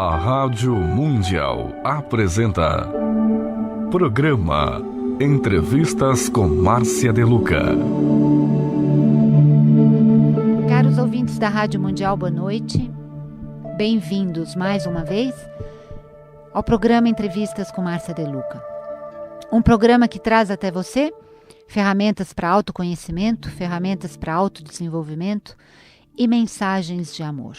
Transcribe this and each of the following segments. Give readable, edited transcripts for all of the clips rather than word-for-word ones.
A Rádio Mundial apresenta Programa Entrevistas com Márcia De Luca. Caros ouvintes da Rádio Mundial, boa noite. Bem-vindos mais uma vez ao programa Entrevistas com Márcia De Luca. Um programa que traz até você ferramentas para autoconhecimento, ferramentas para autodesenvolvimento e mensagens de amor.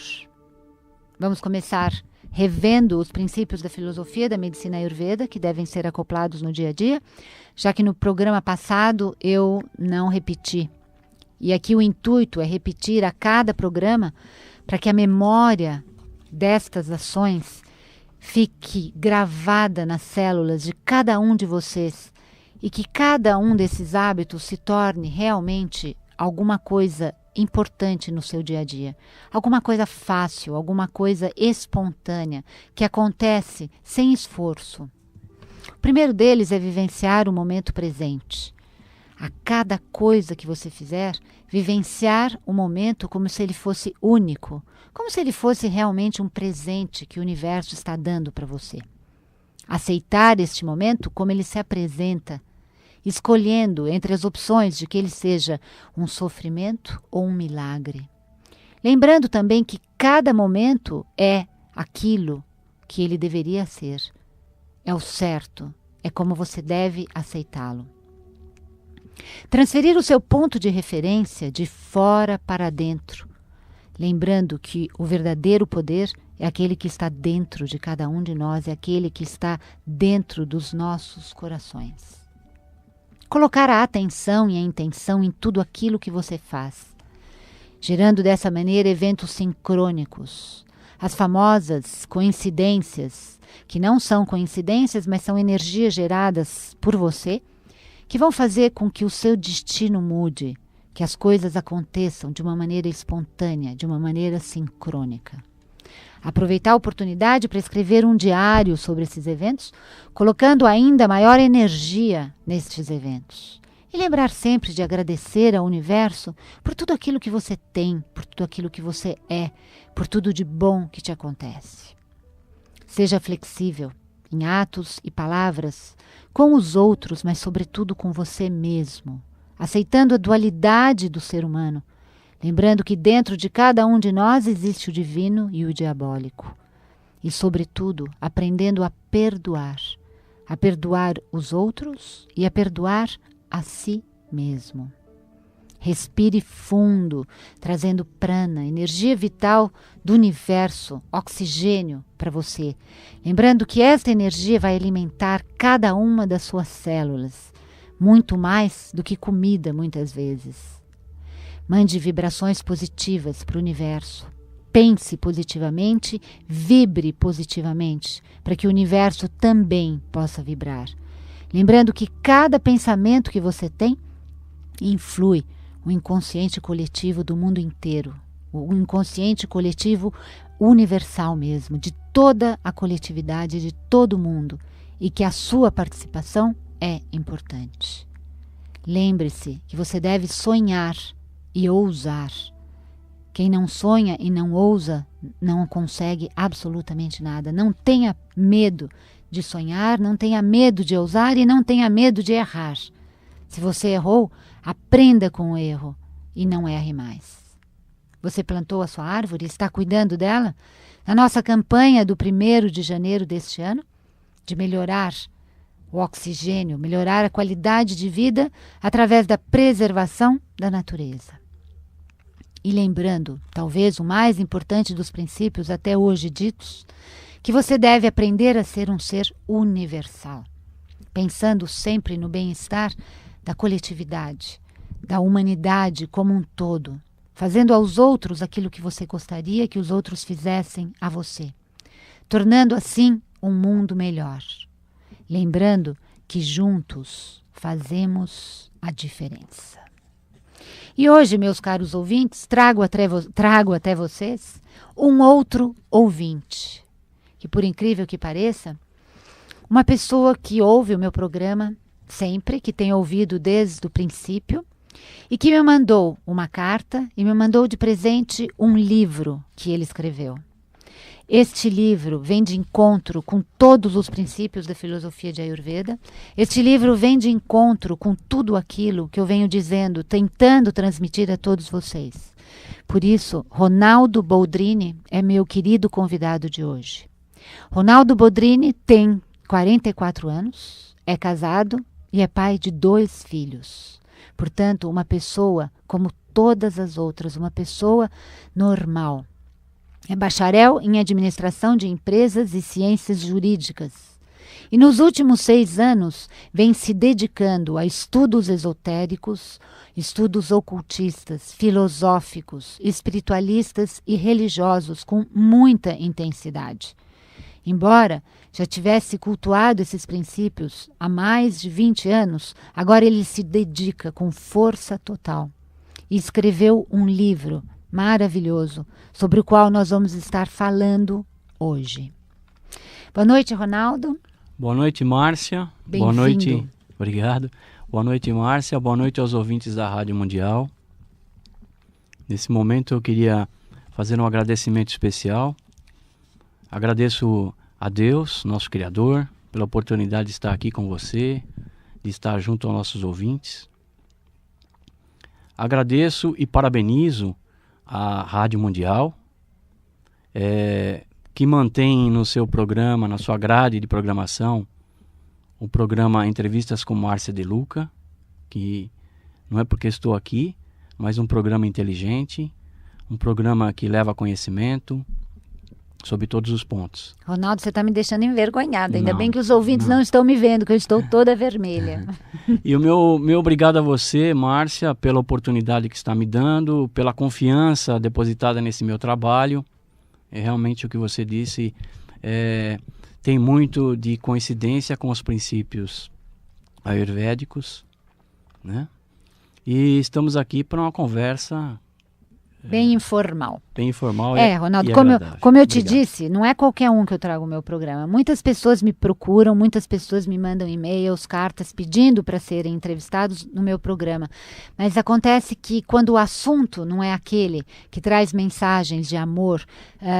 Vamos começar revendo os princípios da filosofia da medicina Ayurveda, que devem ser acoplados no dia a dia, já que no programa passado eu não repeti. E aqui o intuito é repetir a cada programa para que a memória destas ações fique gravada nas células de cada um de vocês e que cada um desses hábitos se torne realmente alguma coisa importante no seu dia a dia. Alguma coisa fácil, alguma coisa espontânea, que acontece sem esforço. O primeiro deles é vivenciar o momento presente. A cada coisa que você fizer, vivenciar o momento como se ele fosse único, como se ele fosse realmente um presente que o universo está dando para você. Aceitar este momento como ele se apresenta, escolhendo entre as opções de que ele seja um sofrimento ou um milagre. Lembrando também que cada momento é aquilo que ele deveria ser. É o certo, é como você deve aceitá-lo. Transferir o seu ponto de referência de fora para dentro, lembrando que o verdadeiro poder é aquele que está dentro de cada um de nós, é aquele que está dentro dos nossos corações. Colocar a atenção e a intenção em tudo aquilo que você faz, gerando dessa maneira eventos sincrônicos, as famosas coincidências, que não são coincidências, mas são energias geradas por você, que vão fazer com que o seu destino mude, que as coisas aconteçam de uma maneira espontânea, de uma maneira sincrônica. Aproveitar a oportunidade para escrever um diário sobre esses eventos, colocando ainda maior energia nestes eventos. E lembrar sempre de agradecer ao universo por tudo aquilo que você tem, por tudo aquilo que você é, por tudo de bom que te acontece. Seja flexível em atos e palavras, com os outros, mas sobretudo com você mesmo, aceitando a dualidade do ser humano, lembrando que dentro de cada um de nós existe o divino e o diabólico. E, sobretudo, aprendendo a perdoar os outros e a perdoar a si mesmo. Respire fundo, trazendo prana, energia vital do universo, oxigênio para você. Lembrando que esta energia vai alimentar cada uma das suas células, muito mais do que comida muitas vezes. Mande vibrações positivas para o universo. Pense positivamente, vibre positivamente, para que o universo também possa vibrar. Lembrando que cada pensamento que você tem influi o inconsciente coletivo do mundo inteiro, o inconsciente coletivo universal mesmo, de toda a coletividade, de todo mundo, e que a sua participação é importante. Lembre-se que você deve sonhar e ousar. Quem não sonha e não ousa, não consegue absolutamente nada. Não tenha medo de sonhar, não tenha medo de ousar e não tenha medo de errar. Se você errou, aprenda com o erro e não erre mais. Você plantou a sua árvore e está cuidando dela? Na nossa campanha do 1º de janeiro deste ano, de melhorar o oxigênio, melhorar a qualidade de vida através da preservação da natureza. E lembrando, talvez o mais importante dos princípios até hoje ditos, que você deve aprender a ser um ser universal, pensando sempre no bem-estar da coletividade, da humanidade como um todo, fazendo aos outros aquilo que você gostaria que os outros fizessem a você, tornando assim um mundo melhor. Lembrando que juntos fazemos a diferença. E hoje, meus caros ouvintes, trago até vocês um outro ouvinte, que por incrível que pareça, uma pessoa que ouve o meu programa sempre, que tem ouvido desde o princípio, e que me mandou uma carta e me mandou de presente um livro que ele escreveu. Este livro vem de encontro com todos os princípios da filosofia de Ayurveda. Este livro vem de encontro com tudo aquilo que eu venho dizendo, tentando transmitir a todos vocês. Por isso, Ronaldo Boldrini é meu querido convidado de hoje. Ronaldo Boldrini tem 44 anos, é casado e é pai de 2 filhos. Portanto, uma pessoa como todas as outras, uma pessoa normal. É bacharel em administração de empresas e ciências jurídicas. E nos últimos 6 anos vem se dedicando a estudos esotéricos, estudos ocultistas, filosóficos, espiritualistas e religiosos com muita intensidade. Embora já tivesse cultuado esses princípios há mais de 20 anos, agora ele se dedica com força total. E escreveu um livro maravilhoso, sobre o qual nós vamos estar falando hoje. Boa noite, Ronaldo. Boa noite, Márcia. Bem-vindo. Boa noite, obrigado. Boa noite, Márcia. Boa noite aos ouvintes da Rádio Mundial. Nesse momento eu queria fazer um agradecimento especial. Agradeço a Deus, nosso Criador, pela oportunidade de estar aqui com você, de estar junto aos nossos ouvintes. Agradeço e parabenizo a Rádio Mundial, que mantém no seu programa, na sua grade de programação, o programa Entrevistas com Márcia De Luca, que não é porque estou aqui, mas um programa inteligente, um programa que leva conhecimento sobre todos os pontos. Ronaldo, você está me deixando envergonhada. Ainda bem que os ouvintes não estão me vendo, que eu estou toda vermelha. E o meu obrigado a você, Márcia, pela oportunidade que está me dando, pela confiança depositada nesse meu trabalho. É realmente o que você disse, tem muito de coincidência com os princípios ayurvédicos, né? E estamos aqui para uma conversa bem informal. Bem informal. Ronaldo, e como eu te Obrigado. disse, não é qualquer um que eu trago o meu programa. Muitas pessoas me procuram, muitas pessoas me mandam e-mails, cartas pedindo para serem entrevistados no meu programa. Mas acontece que quando o assunto não é aquele que traz mensagens de amor,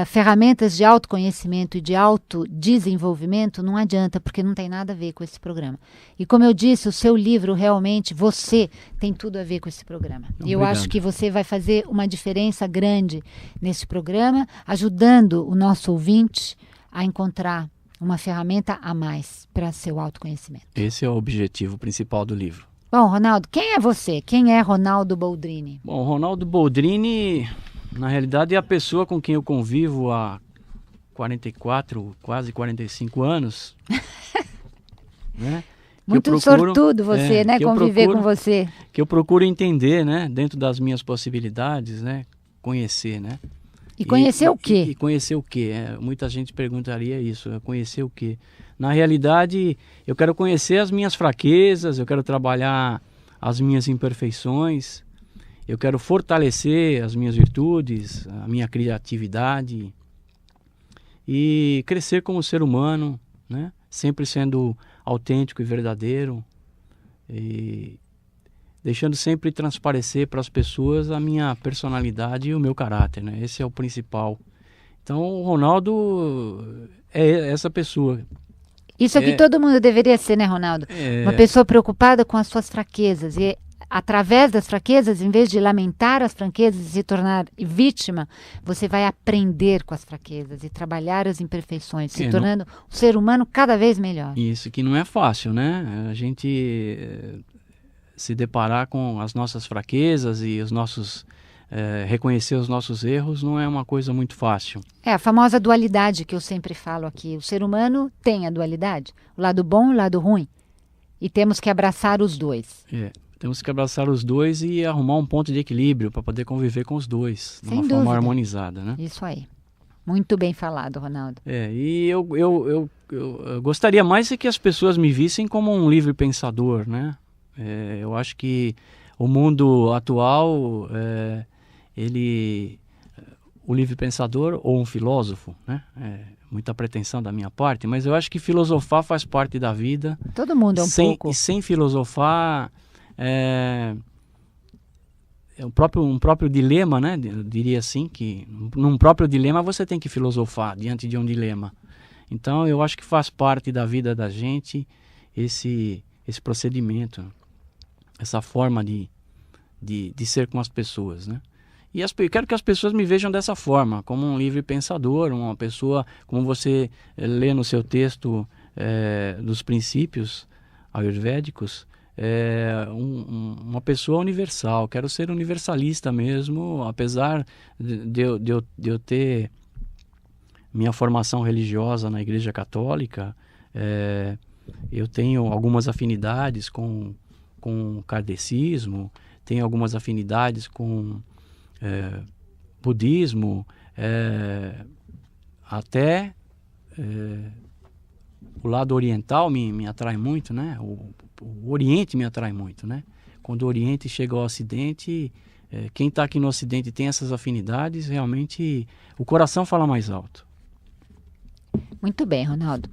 ferramentas de autoconhecimento e de autodesenvolvimento, não adianta, porque não tem nada a ver com esse programa. E como eu disse, o seu livro realmente, você tem tudo a ver com esse programa. E eu acho que você vai fazer uma diferença grande nesse programa, ajudando o nosso ouvinte a encontrar uma ferramenta a mais para seu autoconhecimento. Esse é o objetivo principal do livro. Bom, Ronaldo, quem é você? Quem é Ronaldo Boldrini? Bom, Ronaldo Boldrini, na realidade, é a pessoa com quem eu convivo há 44, quase 45 anos. Né? Muito sortudo você, né? Conviver com você. Que eu procuro entender, né? Dentro das minhas possibilidades, né? Conhecer, né? E conhecer o quê? E conhecer o quê? Muita gente perguntaria isso, conhecer o quê? Na realidade, eu quero conhecer as minhas fraquezas, eu quero trabalhar as minhas imperfeições, eu quero fortalecer as minhas virtudes, a minha criatividade e crescer como ser humano, né? Sempre sendo autêntico e verdadeiro e deixando sempre transparecer para as pessoas a minha personalidade e o meu caráter, né? Esse é o principal. Então, o Ronaldo é essa pessoa. Isso é que todo mundo deveria ser, né, Ronaldo? Uma pessoa preocupada com as suas fraquezas e através das fraquezas, em vez de lamentar as fraquezas e se tornar vítima, você vai aprender com as fraquezas e trabalhar as imperfeições, se tornando um ser humano cada vez melhor. Isso, que não é fácil, né? A gente se deparar com as nossas fraquezas e os nossos reconhecer os nossos erros não é uma coisa muito fácil. É a famosa dualidade que eu sempre falo aqui. O ser humano tem a dualidade, o lado bom e o lado ruim. E temos que abraçar os dois. Temos que abraçar os dois e arrumar um ponto de equilíbrio para poder conviver com os dois, de uma forma harmonizada, né? Isso aí. Muito bem falado, Ronaldo. E eu gostaria mais que as pessoas me vissem como um livre pensador, né? Eu acho que o mundo atual, o livre pensador ou um filósofo, né? Muita pretensão da minha parte, mas eu acho que filosofar faz parte da vida. Todo mundo é um pouco. E sem filosofar, um próprio dilema, né? Eu diria assim, que num próprio dilema você tem que filosofar diante de um dilema. Então eu acho que faz parte da vida da gente esse procedimento, essa forma de ser com as pessoas, né? E eu quero que as pessoas me vejam dessa forma, como um livre pensador, uma pessoa, como você lê no seu texto dos princípios ayurvédicos, uma pessoa universal. Quero ser universalista mesmo, apesar de eu ter minha formação religiosa na Igreja Católica. Eu tenho algumas afinidades com o kardecismo, tenho algumas afinidades com budismo, até o lado oriental me atrai muito, né? O Oriente me atrai muito, né? Quando o Oriente chega ao Ocidente, quem está aqui no Ocidente tem essas afinidades, realmente o coração fala mais alto. Muito bem, Ronaldo.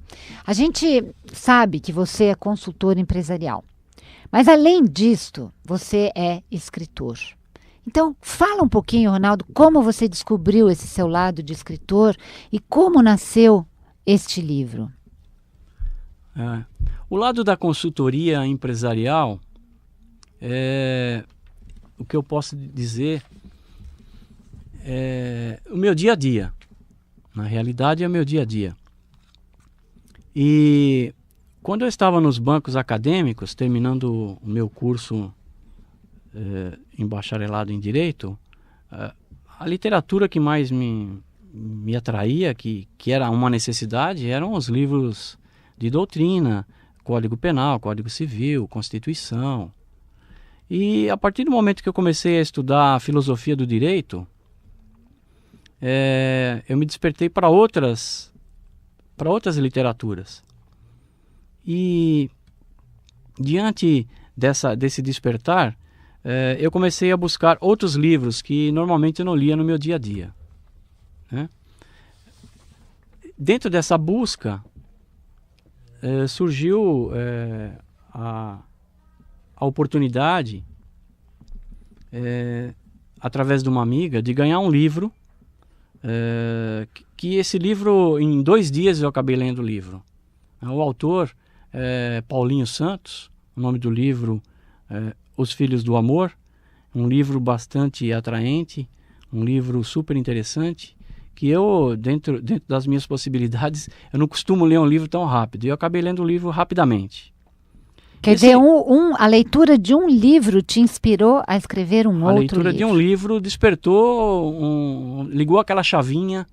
A gente sabe que você é consultor empresarial, mas além disto, você é escritor. Então, fala um pouquinho, Ronaldo, como você descobriu esse seu lado de escritor e como nasceu este livro. O lado da consultoria empresarial, o que eu posso dizer, o meu dia a dia. Na realidade, é o meu dia a dia. E quando eu estava nos bancos acadêmicos, terminando o meu curso em bacharelado em Direito, a literatura que mais me atraía, que era uma necessidade, eram os livros de doutrina, Código Penal, Código Civil, Constituição. E a partir do momento que eu comecei a estudar a filosofia do direito, eu me despertei para outras literaturas. E diante desse despertar, eu comecei a buscar outros livros que normalmente eu não lia no meu dia a dia, né? Dentro dessa busca, surgiu a oportunidade, através de uma amiga, de ganhar um livro, que esse livro, em 2 dias eu acabei lendo o livro. O autor é Paulinho Santos, o nome do livro Os Filhos do Amor, um livro bastante atraente, um livro super interessante, que eu, dentro das minhas possibilidades, eu não costumo ler um livro tão rápido, e eu acabei lendo o livro rapidamente. Quer dizer, a leitura de um livro te inspirou a escrever um outro livro? A leitura de um livro despertou, ligou aquela chavinha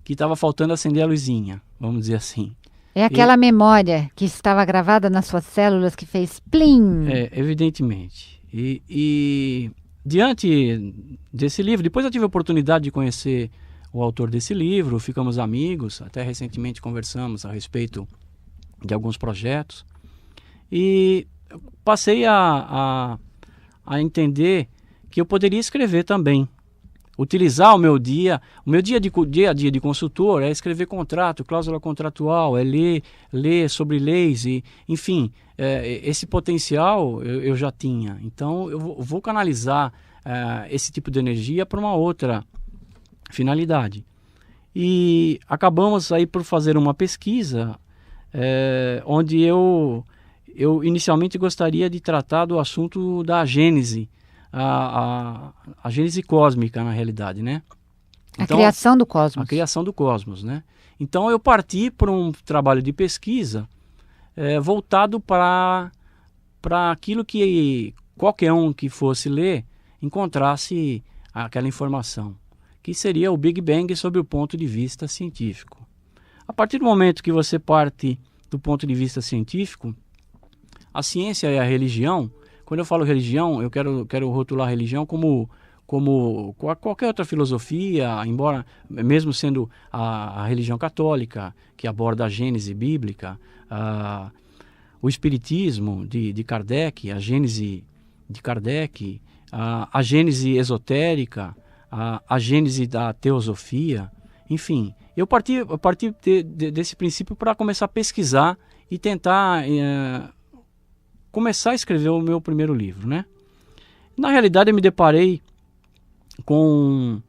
que estava faltando acender a luzinha, vamos dizer assim. É aquela memória que estava gravada nas suas células que fez plim. Evidentemente. E diante desse livro, depois eu tive a oportunidade de conhecer o autor desse livro, ficamos amigos, até recentemente conversamos a respeito de alguns projetos. E passei a entender que eu poderia escrever também. Utilizar o meu dia a dia de consultor é escrever contrato, cláusula contratual, é ler sobre leis, e, enfim, esse potencial eu já tinha. Então eu vou canalizar esse tipo de energia para uma outra finalidade. E acabamos aí por fazer uma pesquisa onde eu inicialmente gostaria de tratar do assunto da gênese, a gênese cósmica, na realidade, né? Então, a criação do cosmos. A criação do cosmos, né? Então eu parti para um trabalho de pesquisa voltado para aquilo que qualquer um que fosse ler encontrasse aquela informação, que seria o Big Bang sob o ponto de vista científico. A partir do momento que você parte do ponto de vista científico, a ciência e a religião, quando eu falo religião, eu quero rotular a religião como qualquer outra filosofia, embora mesmo sendo a religião católica, que aborda a gênese bíblica, o espiritismo de Kardec, a gênese de Kardec, a gênese esotérica, a gênese da teosofia, enfim. Eu parti desse princípio para começar a pesquisar e tentar começar a escrever o meu primeiro livro, né? Na realidade, eu me deparei com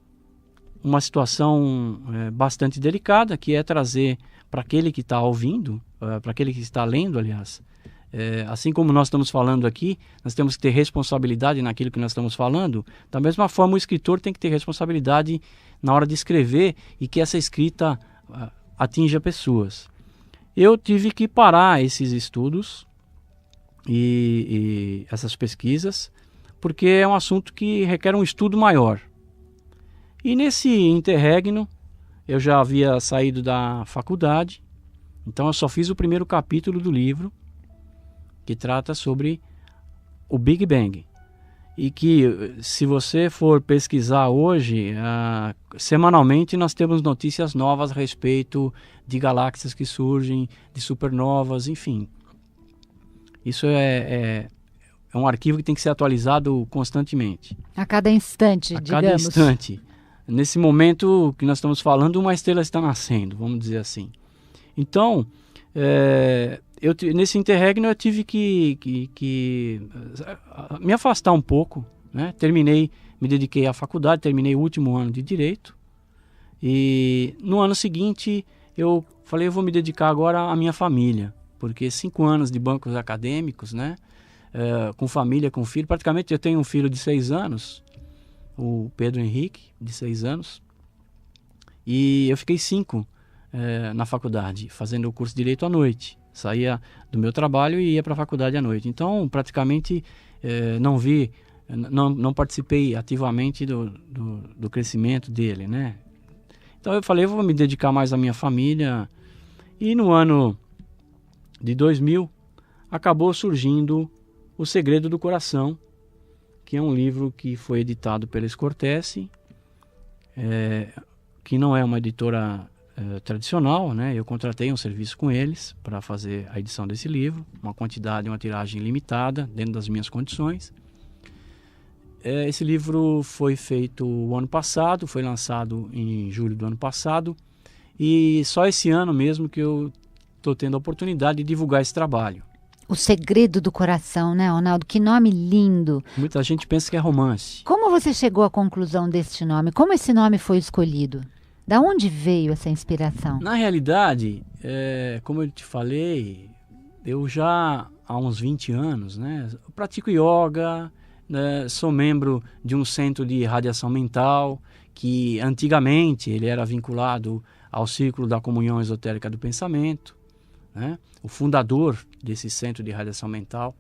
uma situação bastante delicada, que é trazer para aquele que está ouvindo, para aquele que está lendo, aliás, assim como nós estamos falando aqui, nós temos que ter responsabilidade naquilo que nós estamos falando. Da mesma forma, o escritor tem que ter responsabilidade na hora de escrever e que essa escrita atinja pessoas. Eu tive que parar esses estudos e essas pesquisas, porque é um assunto que requer um estudo maior. E nesse interregno, eu já havia saído da faculdade, então eu só fiz o primeiro capítulo do livro, que trata sobre o Big Bang. E que, se você for pesquisar hoje, semanalmente nós temos notícias novas a respeito de galáxias que surgem, de supernovas, enfim. Isso é um arquivo que tem que ser atualizado constantemente. A cada instante, digamos. A cada instante. Nesse momento que nós estamos falando, uma estrela está nascendo, vamos dizer assim. Então, nesse interregno eu tive que me afastar um pouco, né? Me dediquei à faculdade, terminei o último ano de Direito. E no ano seguinte eu falei, eu vou me dedicar agora à minha família, porque 5 anos de bancos acadêmicos, né? Com família, com filho, praticamente eu tenho um filho de 6 anos, o Pedro Henrique, de 6 anos, e eu fiquei 5 na faculdade, fazendo o curso de Direito à noite. Saía do meu trabalho e ia para a faculdade à noite. Então, praticamente, não participei ativamente do crescimento dele, né? Então, eu falei, eu vou me dedicar mais à minha família. E no ano de 2000, acabou surgindo O Segredo do Coração, que é um livro que foi editado pela Scortese, que não é uma editora tradicional, né? Eu contratei um serviço com eles para fazer a edição desse livro, uma tiragem limitada, dentro das minhas condições. Esse livro foi feito o ano passado, foi lançado em julho do ano passado, e só esse ano mesmo que eu estou tendo a oportunidade de divulgar esse trabalho. O Segredo do Coração, né, Ronaldo? Que nome lindo! Muita gente pensa que é romance. Como você chegou à conclusão deste nome? Como esse nome foi escolhido? Da onde veio essa inspiração? Na realidade, como eu te falei, eu já há uns 20 anos, né, eu pratico yoga, né, sou membro de um centro de radiação mental, que antigamente ele era vinculado ao Círculo da Comunhão Esotérica do Pensamento, né? O fundador desse centro de radiação mental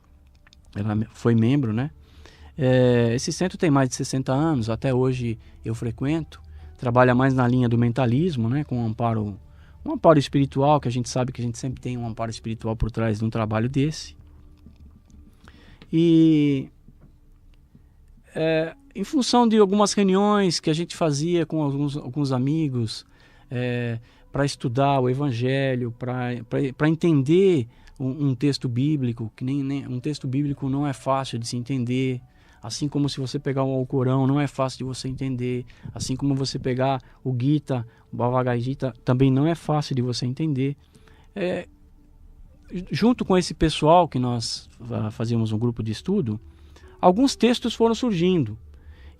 foi membro, né? Esse centro tem mais de 60 anos, até hoje eu frequento. Trabalha mais na linha do mentalismo, né? Com um amparo espiritual, que a gente sabe que a gente sempre tem um amparo espiritual por trás de um trabalho desse. E em função de algumas reuniões que a gente fazia com alguns amigos, para estudar o Evangelho, para entender um texto bíblico, que nem um texto bíblico não é fácil de se entender, assim como se você pegar o Alcorão não é fácil de você entender, assim como você pegar o Gita, o Bhagavad Gita, também não é fácil de você entender. Junto com esse pessoal que nós fazíamos um grupo de estudo, alguns textos foram surgindo,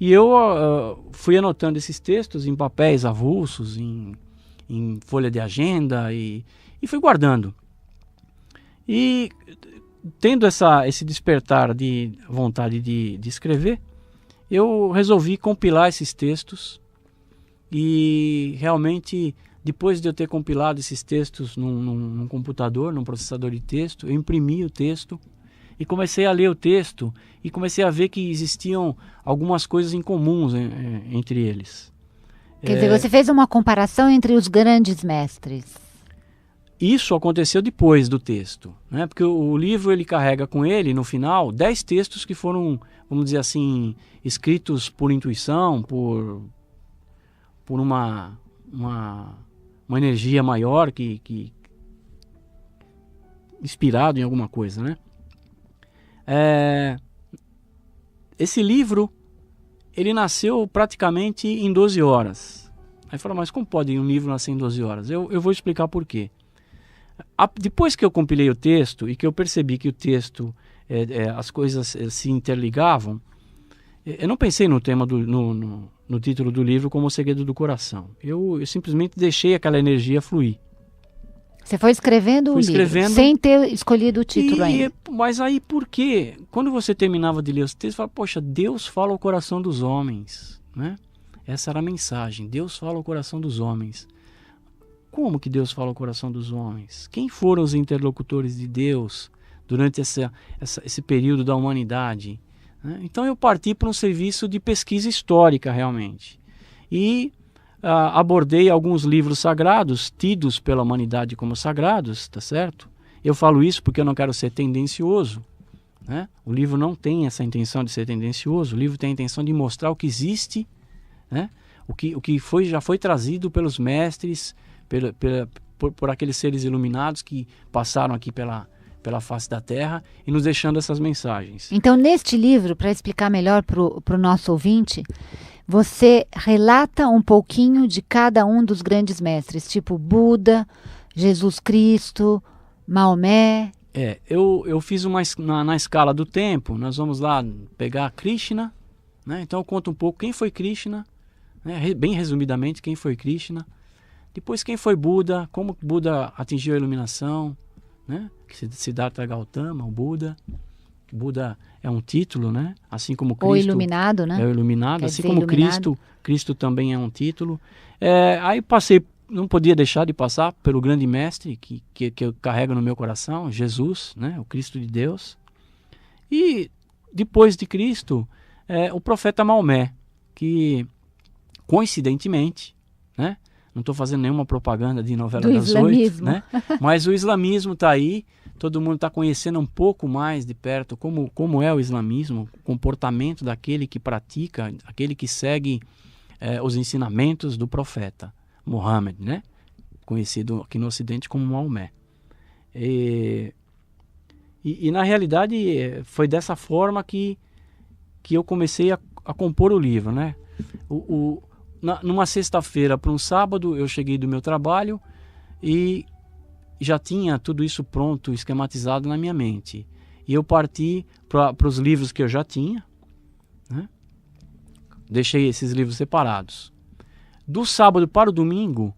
e eu fui anotando esses textos em papéis avulsos, em folha de agenda, e fui guardando. E tendo esse despertar de vontade de escrever, eu resolvi compilar esses textos, e realmente, depois de eu ter compilado esses textos num computador, num processador de texto, eu imprimi o texto e comecei a ler o texto e comecei a ver que existiam algumas coisas em comuns entre eles. Quer dizer, você fez uma comparação entre os grandes mestres. Isso aconteceu depois do texto, né? Porque o livro ele carrega com ele, no final, 10 textos que foram, vamos dizer assim, escritos por intuição, por uma energia maior que inspirado em alguma coisa, né? Esse livro ele nasceu praticamente em 12 horas. Aí fala, mas como pode um livro nascer em 12 horas? Eu vou explicar por quê. Depois que eu compilei o texto e que eu percebi que o texto, as coisas se interligavam, Eu não pensei no tema no título do livro como O Segredo do Coração. Eu simplesmente deixei aquela energia fluir. Você foi escrevendo o livro, sem ter escolhido o título ainda. Mas aí por quê? Quando você terminava de ler os textos, você fala, poxa, Deus fala ao coração dos homens, né? Essa era a mensagem, Deus fala ao coração dos homens. Como que Deus fala ao coração dos homens? Quem foram os interlocutores de Deus durante esse período da humanidade? Então eu parti para um serviço de pesquisa histórica realmente. E abordei alguns livros sagrados, tidos pela humanidade como sagrados, tá certo? Eu falo isso porque eu não quero ser tendencioso, né? O livro não tem essa intenção de ser tendencioso, o livro tem a intenção de mostrar o que existe, né? O que já foi trazido pelos mestres, por aqueles seres iluminados que passaram aqui pela face da Terra e nos deixando essas mensagens. Então, neste livro, para explicar melhor para o nosso ouvinte, você relata um pouquinho de cada um dos grandes mestres, tipo Buda, Jesus Cristo, Maomé. Eu fiz na escala do tempo, nós vamos lá pegar Krishna, né? Então eu conto um pouco quem foi Krishna, né? Bem resumidamente quem foi Krishna, depois quem foi Buda, como Buda atingiu a iluminação, né? Siddhartha Gautama, o Buda. Buda é um título, né? Assim como Cristo. O iluminado, né? É o iluminado, Quer assim dizer, como iluminado. Cristo também é um título. Aí não podia deixar de passar pelo grande mestre que eu carrego no meu coração, Jesus, né? O Cristo de Deus. E depois de Cristo, o profeta Maomé, que coincidentemente, né? Não estou fazendo nenhuma propaganda de novela do das islamismo. 8, né? Mas o islamismo está aí, todo mundo está conhecendo um pouco mais de perto como é o islamismo, o comportamento daquele que pratica, aquele que segue os ensinamentos do profeta Muhammad, né? Conhecido aqui no Ocidente como Maomé. E na realidade foi dessa forma que eu comecei a compor o livro, né? Numa sexta-feira para um sábado, eu cheguei do meu trabalho e já tinha tudo isso pronto, esquematizado na minha mente. E eu parti para os livros que eu já tinha, né? Deixei esses livros separados. Do sábado para o domingo,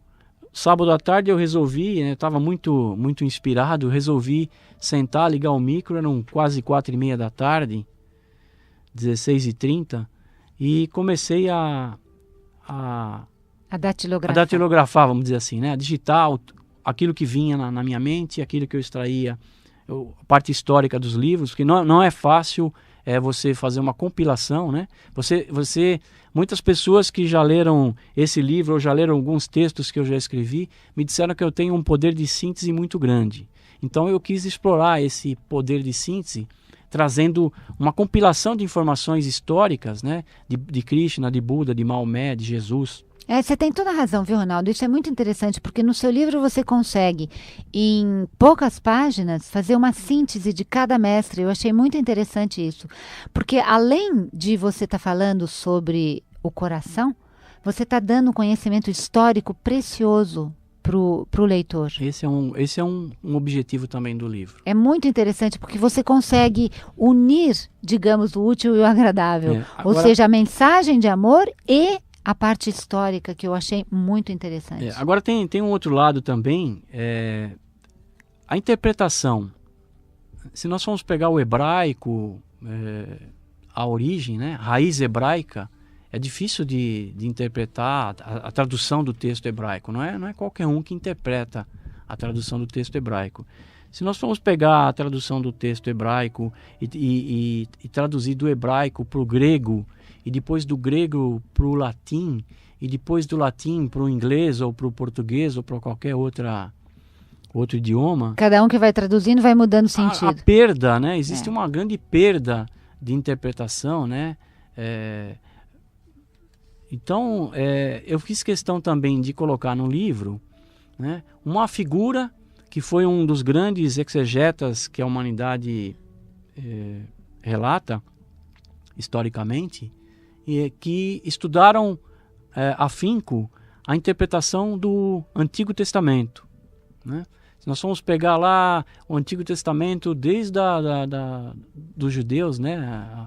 sábado à tarde eu resolvi, estava muito, muito inspirado, resolvi sentar, ligar o micro, eram quase 4:30 da tarde, 16:30, e comecei a datilografar, vamos dizer assim, né? A digitar aquilo que vinha na minha mente, aquilo que eu extraía, a parte histórica dos livros, porque não é fácil você fazer uma compilação, né? Muitas pessoas que já leram esse livro ou já leram alguns textos que eu já escrevi, me disseram que eu tenho um poder de síntese muito grande. Então eu quis explorar esse poder de síntese, trazendo uma compilação de informações históricas, né? De Krishna, de Buda, de Maomé, de Jesus. Você tem toda a razão, viu, Ronaldo? Isso é muito interessante, porque no seu livro você consegue, em poucas páginas, fazer uma síntese de cada mestre. Eu achei muito interessante isso. Porque além de você estar falando sobre o coração, você está dando um conhecimento histórico precioso para o leitor. Esse é um objetivo também do livro. É muito interessante, porque você consegue unir, digamos, o útil e o agradável. Ou seja, a mensagem de amor e a parte histórica, que eu achei muito interessante. Agora tem um outro lado também, a interpretação. Se nós formos pegar o hebraico, a origem, né, a raiz hebraica, é difícil de interpretar a tradução do texto hebraico. Não é qualquer um que interpreta a tradução do texto hebraico. Se nós formos pegar a tradução do texto hebraico e traduzir do hebraico para o grego, e depois do grego para o latim, e depois do latim para o inglês, ou para o português, ou para qualquer outro idioma... Cada um que vai traduzindo vai mudando o sentido. A perda, né? Existe uma grande perda de interpretação, né? Então, eu fiz questão também de colocar no livro, né, uma figura que foi um dos grandes exegetas que a humanidade relata historicamente, e que estudaram afinco a interpretação do Antigo Testamento, né? Se nós formos pegar lá o Antigo Testamento desde dos judeus, né,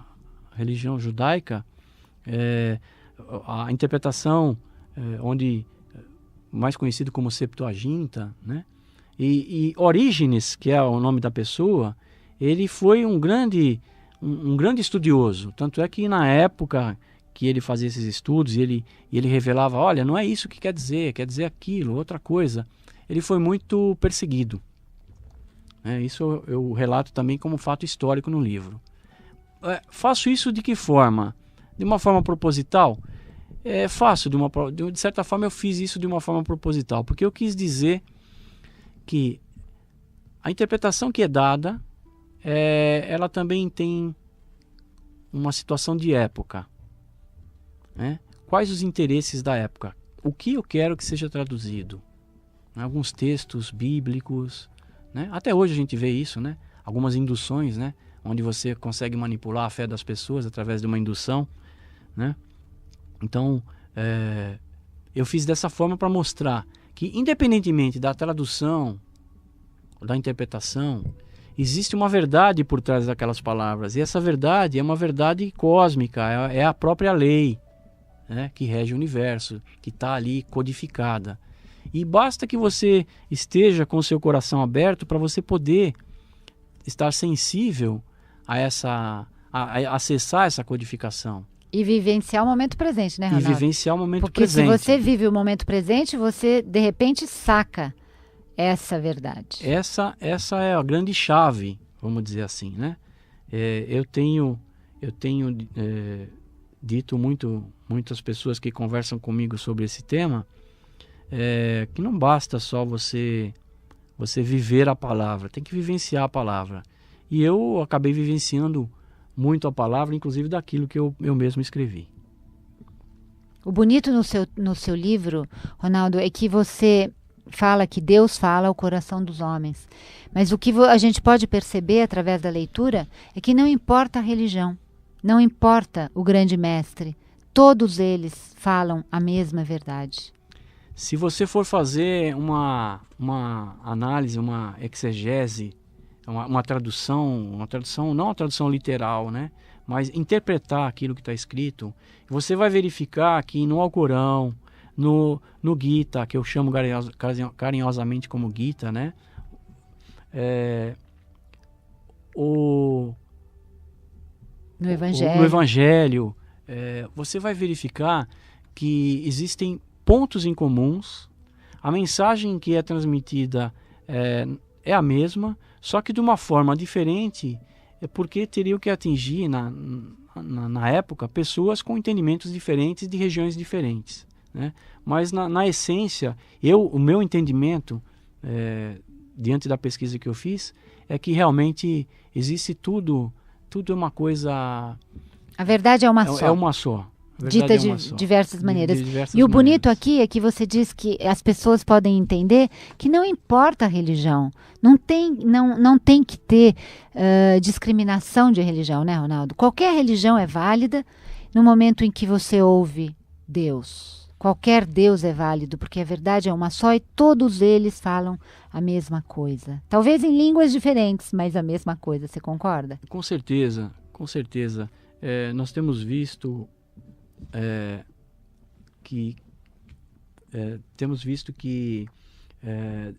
religião judaica, a interpretação onde mais conhecido como Septuaginta, né? E Orígenes, que é o nome da pessoa, ele foi um grande estudioso. Tanto é que na época que ele fazia esses estudos e ele revelava, olha, não é isso que quer dizer aquilo, outra coisa. Ele foi muito perseguido. Isso eu relato também como fato histórico no livro. Faço isso de que forma? De uma forma proposital? Faço, de certa forma eu fiz isso de uma forma proposital, porque eu quis dizer que a interpretação que é dada, ela também tem uma situação de época. Né? Quais os interesses da época? O que eu quero que seja traduzido? Alguns textos bíblicos, né? Até hoje a gente vê isso, né? Algumas induções, né? Onde você consegue manipular a fé das pessoas através de uma indução, né? Então, eu fiz dessa forma para mostrar que, independentemente da tradução, da interpretação, existe uma verdade por trás daquelas palavras. E essa verdade é uma verdade cósmica, é a própria lei, né, que rege o universo, que está ali codificada. E basta que você esteja com o seu coração aberto para você poder estar sensível a acessar essa codificação. E vivenciar o momento presente, né, Ronaldo? E vivenciar o momento Porque presente. Porque se você vive o momento presente, você, de repente, saca essa verdade. Essa é a grande chave, vamos dizer assim, né? Eu tenho dito muitas pessoas que conversam comigo sobre esse tema, que não basta só você viver a palavra, tem que vivenciar a palavra. E eu acabei vivenciando muito a palavra, inclusive daquilo que eu mesmo escrevi. O bonito no seu livro, Ronaldo, é que você fala que Deus fala ao coração dos homens. Mas o que a gente pode perceber através da leitura é que não importa a religião, não importa o grande mestre, todos eles falam a mesma verdade. Se você for fazer uma análise, uma exegese, uma tradução, não uma tradução literal, né? Mas interpretar aquilo que está escrito, você vai verificar que no Alcorão, no Gita, que eu chamo carinhosamente como Gita, né? No Evangelho, você vai verificar que existem pontos em comuns, a mensagem que é transmitida é a mesma, só que de uma forma diferente, porque teriam que atingir, na época, pessoas com entendimentos diferentes de regiões diferentes. Né? Mas, na essência, o meu entendimento, diante da pesquisa que eu fiz, é que realmente existe tudo é uma coisa... A verdade é uma só. É uma só. Dita de diversas maneiras. E o bonito aqui é que você diz que as pessoas podem entender que não importa a religião. Não tem que ter discriminação de religião, né, Ronaldo? Qualquer religião é válida no momento em que você ouve Deus. Qualquer Deus é válido, porque a verdade é uma só e todos eles falam a mesma coisa. Talvez em línguas diferentes, mas a mesma coisa. Você concorda? Com certeza, com certeza. Nós temos visto...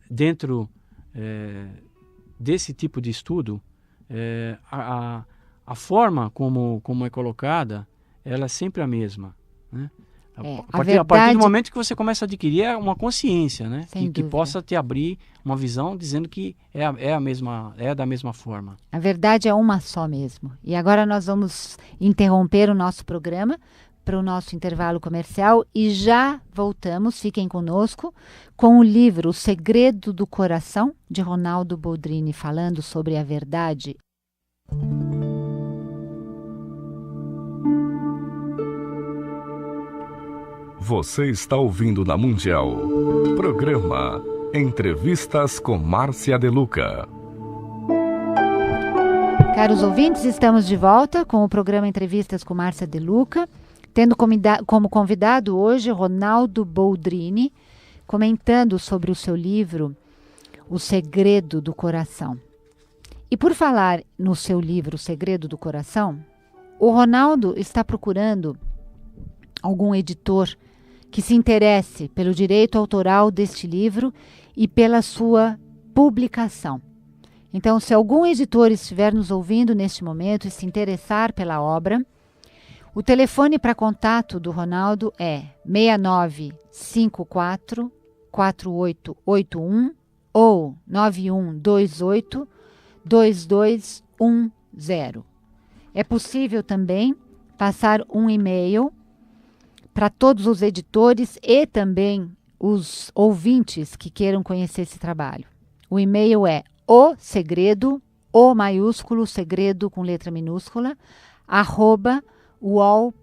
dentro desse tipo de estudo, a forma como é colocada, ela é sempre a mesma, né? A partir do momento que você começa a adquirir uma consciência, né? Que possa te abrir uma visão dizendo que é da mesma forma. A verdade é uma só mesmo. E agora nós vamos interromper o nosso programa para o nosso intervalo comercial e já voltamos, fiquem conosco, com o livro O Segredo do Coração, de Ronaldo Boldrini, falando sobre a verdade. Você está ouvindo na Mundial, programa Entrevistas com Márcia De Luca. Caros ouvintes, estamos de volta com o programa Entrevistas com Márcia De Luca, tendo como convidado hoje Ronaldo Boldrini, comentando sobre o seu livro O Segredo do Coração. E por falar no seu livro O Segredo do Coração, o Ronaldo está procurando algum editor que se interesse pelo direito autoral deste livro e pela sua publicação. Então, se algum editor estiver nos ouvindo neste momento e se interessar pela obra, o telefone para contato do Ronaldo é 6954 4881 ou 9128 2210. É possível também passar um e-mail para todos os editores e também os ouvintes que queiram conhecer esse trabalho. O e-mail é o segredo, o maiúsculo, segredo com letra minúscula, @uol.com.br.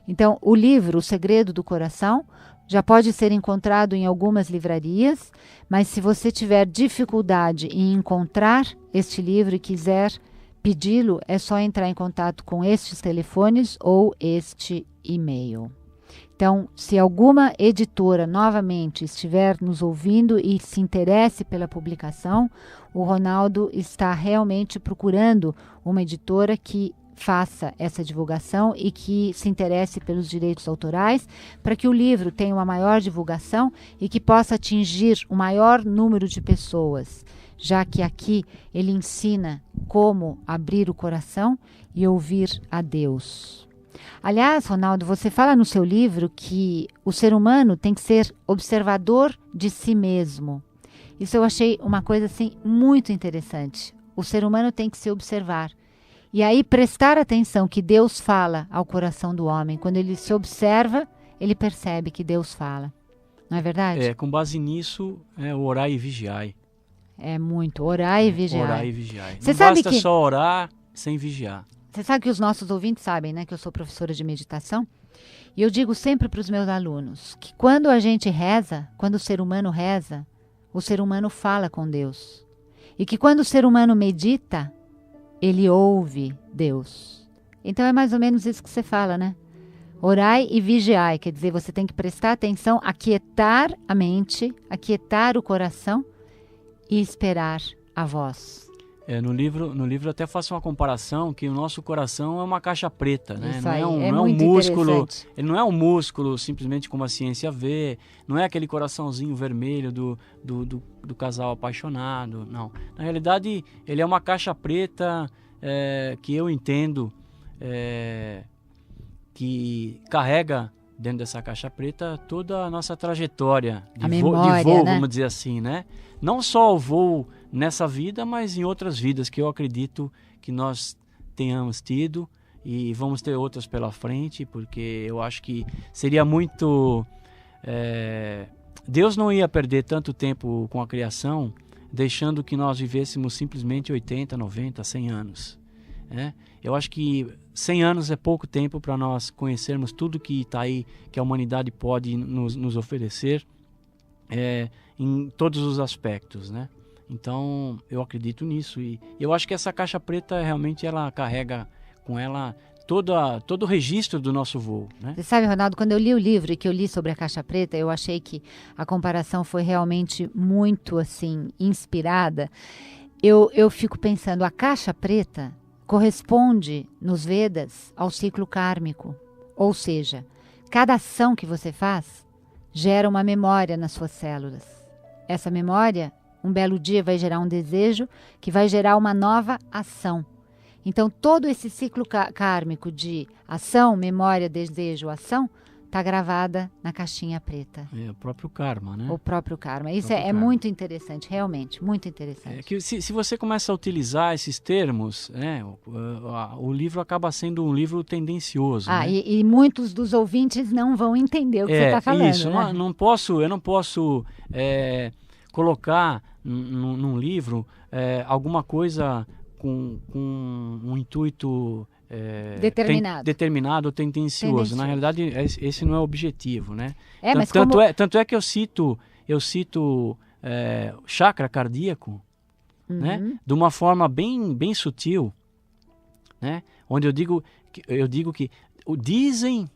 Então, o livro O Segredo do Coração já pode ser encontrado em algumas livrarias, mas se você tiver dificuldade em encontrar este livro e quiser pedi-lo, é só entrar em contato com estes telefones ou este e-mail. Então, se alguma editora novamente estiver nos ouvindo e se interesse pela publicação, o Ronaldo está realmente procurando uma editora que faça essa divulgação e que se interesse pelos direitos autorais, para que o livro tenha uma maior divulgação e que possa atingir o maior número de pessoas, já que aqui ele ensina como abrir o coração e ouvir a Deus. Aliás, Ronaldo, você fala no seu livro que o ser humano tem que ser observador de si mesmo. Isso eu achei uma coisa assim muito interessante. O ser humano tem que se observar. E aí prestar atenção que Deus fala ao coração do homem. Quando ele se observa, ele percebe que Deus fala. Não é verdade? Com base nisso, orai e vigiai. É muito. Orai e vigiai. Orai e vigiai. Você Não sabe basta que... só orar sem vigiar. Você sabe que os nossos ouvintes sabem, né, que eu sou professora de meditação? E eu digo sempre para os meus alunos que quando a gente reza, quando o ser humano reza, o ser humano fala com Deus. E que quando o ser humano medita, ele ouve Deus. Então é mais ou menos isso que você fala, né? Orai e vigiai, quer dizer, você tem que prestar atenção, aquietar a mente, aquietar o coração e esperar a voz. No livro eu até faço uma comparação que o nosso coração é uma caixa preta, né? Isso não aí, é um músculo, interessante. ele não é um músculo simplesmente como a ciência vê, não é aquele coraçãozinho vermelho do casal apaixonado, não. Na realidade, ele é uma caixa preta que eu entendo que carrega dentro dessa caixa preta toda a nossa trajetória de memória, voo, né? vamos dizer assim, né? Não só o voo nessa vida, mas em outras vidas que eu acredito que nós tenhamos tido e vamos ter outras pela frente, porque eu acho que seria muito... Deus não ia perder tanto tempo com a criação, deixando que nós vivêssemos simplesmente 80, 90, 100 anos. Né? Eu acho que 100 anos é pouco tempo para nós conhecermos tudo que está aí, que a humanidade pode nos oferecer, em todos os aspectos, né? Então, eu acredito nisso e eu acho que essa caixa preta realmente ela carrega com ela todo o registro do nosso voo, né? Você sabe, Ronaldo, quando eu li o livro e que eu li sobre a caixa preta, eu achei que a comparação foi realmente muito, assim, inspirada. Eu fico pensando, a caixa preta corresponde, nos Vedas, ao ciclo kármico. Ou seja, cada ação que você faz gera uma memória nas suas células. Essa memória, um belo dia, vai gerar um desejo que vai gerar uma nova ação. Então, todo esse ciclo kármico de ação, memória, desejo, ação, está gravada na caixinha preta. É o próprio karma, né? O próprio karma. Isso é muito interessante, realmente, muito interessante. Que se você começa a utilizar esses termos, né, o livro acaba sendo um livro tendencioso. Né? E muitos dos ouvintes não vão entender o que você está falando. Isso, né? eu não posso colocar num livro alguma coisa com um intuito determinado ou tendencioso. Na realidade, esse não é o objetivo, né? Tanto é que eu cito chakra cardíaco, né? De uma forma bem sutil, né? Onde eu digo que dizem,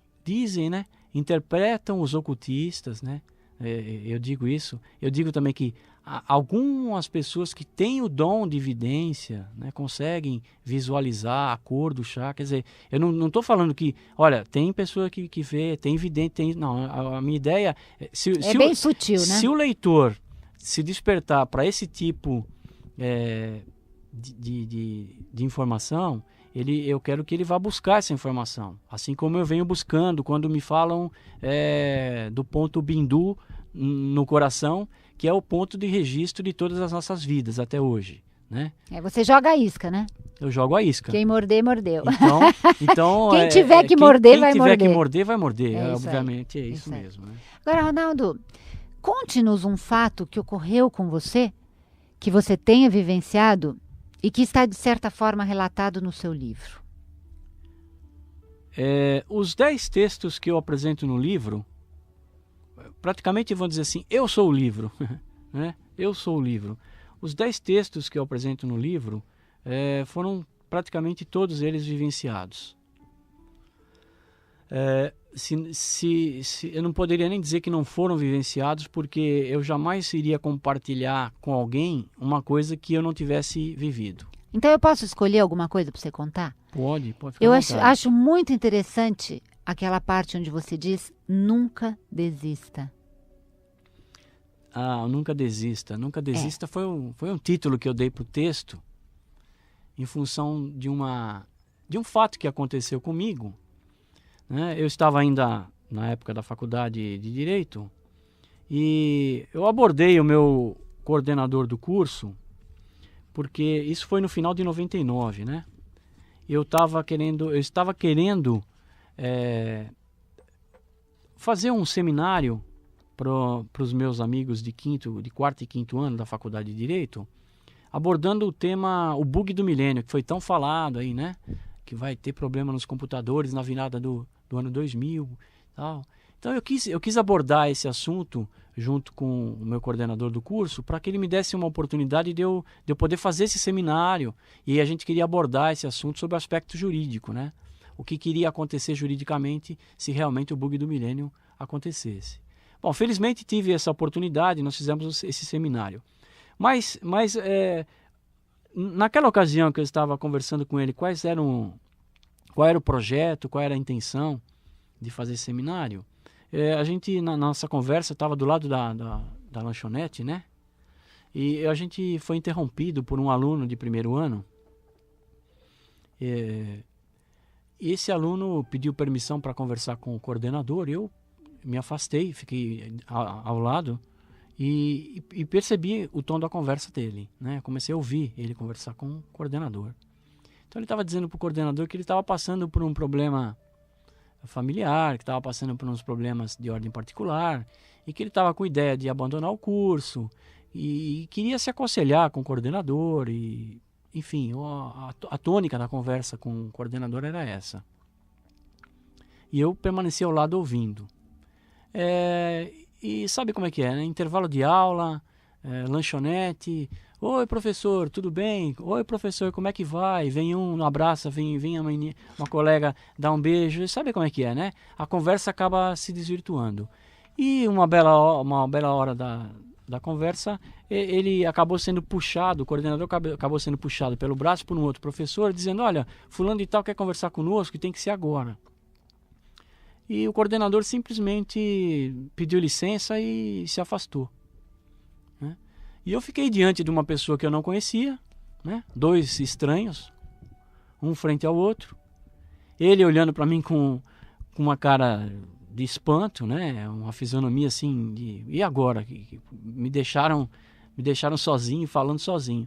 né? Interpretam os ocultistas, né? Eu digo isso. Eu digo também que algumas pessoas que têm o dom de evidência, né, conseguem visualizar a cor do chá. Quer dizer, eu não estou falando que, olha, tem pessoa que vê, tem vidente, não. A minha ideia é bem sutil, né? Se o leitor se despertar para esse tipo de informação, eu quero que ele vá buscar essa informação. Assim como eu venho buscando quando me falam do ponto Bindu no coração, que é o ponto de registro de todas as nossas vidas até hoje, né? Você joga a isca, né? Eu jogo a isca. Quem morder, mordeu. Então quem tiver que morder, vai morder. Quem tiver que morder, vai morder. Obviamente, é isso mesmo. Né? Agora, Ronaldo, conte-nos um fato que ocorreu com você, que você tenha vivenciado e que está, de certa forma, relatado no seu livro. Os 10 textos que eu apresento no livro, praticamente vão dizer assim, eu sou o livro. Né? Eu sou o livro. Os 10 textos que eu apresento no livro foram praticamente todos eles vivenciados. Eu não poderia nem dizer que não foram vivenciados, porque eu jamais iria compartilhar com alguém uma coisa que eu não tivesse vivido. Então eu posso escolher alguma coisa para você contar? Pode ficar eu à vontade. acho muito interessante aquela parte onde você diz, nunca desista. Nunca desista. Nunca desista foi um título que eu dei para o texto em função de um fato que aconteceu comigo. Né? Eu estava ainda na época da faculdade de Direito e eu abordei o meu coordenador do curso, porque isso foi no final de 99, né? Eu estava querendo fazer um seminário para os meus amigos de quarto e quinto ano da faculdade de Direito, abordando o tema, o bug do milênio, que foi tão falado aí, né? Que vai ter problema nos computadores na virada do ano 2000 tal. Então eu quis abordar esse assunto junto com o meu coordenador do curso, para que ele me desse uma oportunidade de eu poder fazer esse seminário, e a gente queria abordar esse assunto sobre o aspecto jurídico, né? O que queria acontecer juridicamente se realmente o bug do milênio acontecesse. Bom, felizmente tive essa oportunidade, nós fizemos esse seminário. Mas naquela ocasião que eu estava conversando com ele, qual era o projeto, qual era a intenção de fazer esse seminário, a gente, na nossa conversa, estava do lado da lanchonete, né? E a gente foi interrompido por um aluno de primeiro ano. E esse aluno pediu permissão para conversar com o coordenador. Eu me afastei, fiquei ao lado e percebi o tom da conversa dele, né? Comecei a ouvir ele conversar com o coordenador. Então ele estava dizendo para o coordenador que ele estava passando por um problema familiar, que estava passando por uns problemas de ordem particular e que ele estava com ideia de abandonar o curso e queria se aconselhar com o coordenador e, enfim, a tônica da conversa com o coordenador era essa. E eu permaneci ao lado ouvindo. E sabe como é que é, né? Intervalo de aula, lanchonete. Oi, professor, tudo bem? Oi, professor, como é que vai? Vem um abraça, vem uma colega dar um beijo. Sabe como é que é, né? A conversa acaba se desvirtuando. E uma bela hora da conversa, ele acabou sendo puxado, o coordenador acabou sendo puxado pelo braço por um outro professor, dizendo, olha, fulano de tal quer conversar conosco e tem que ser agora. E o coordenador simplesmente pediu licença e se afastou. Né? E eu fiquei diante de uma pessoa que eu não conhecia, né? 2 estranhos, um frente ao outro. Ele olhando para mim com uma cara de espanto, né? Uma fisionomia assim de... E agora? Me deixaram sozinho, falando sozinho.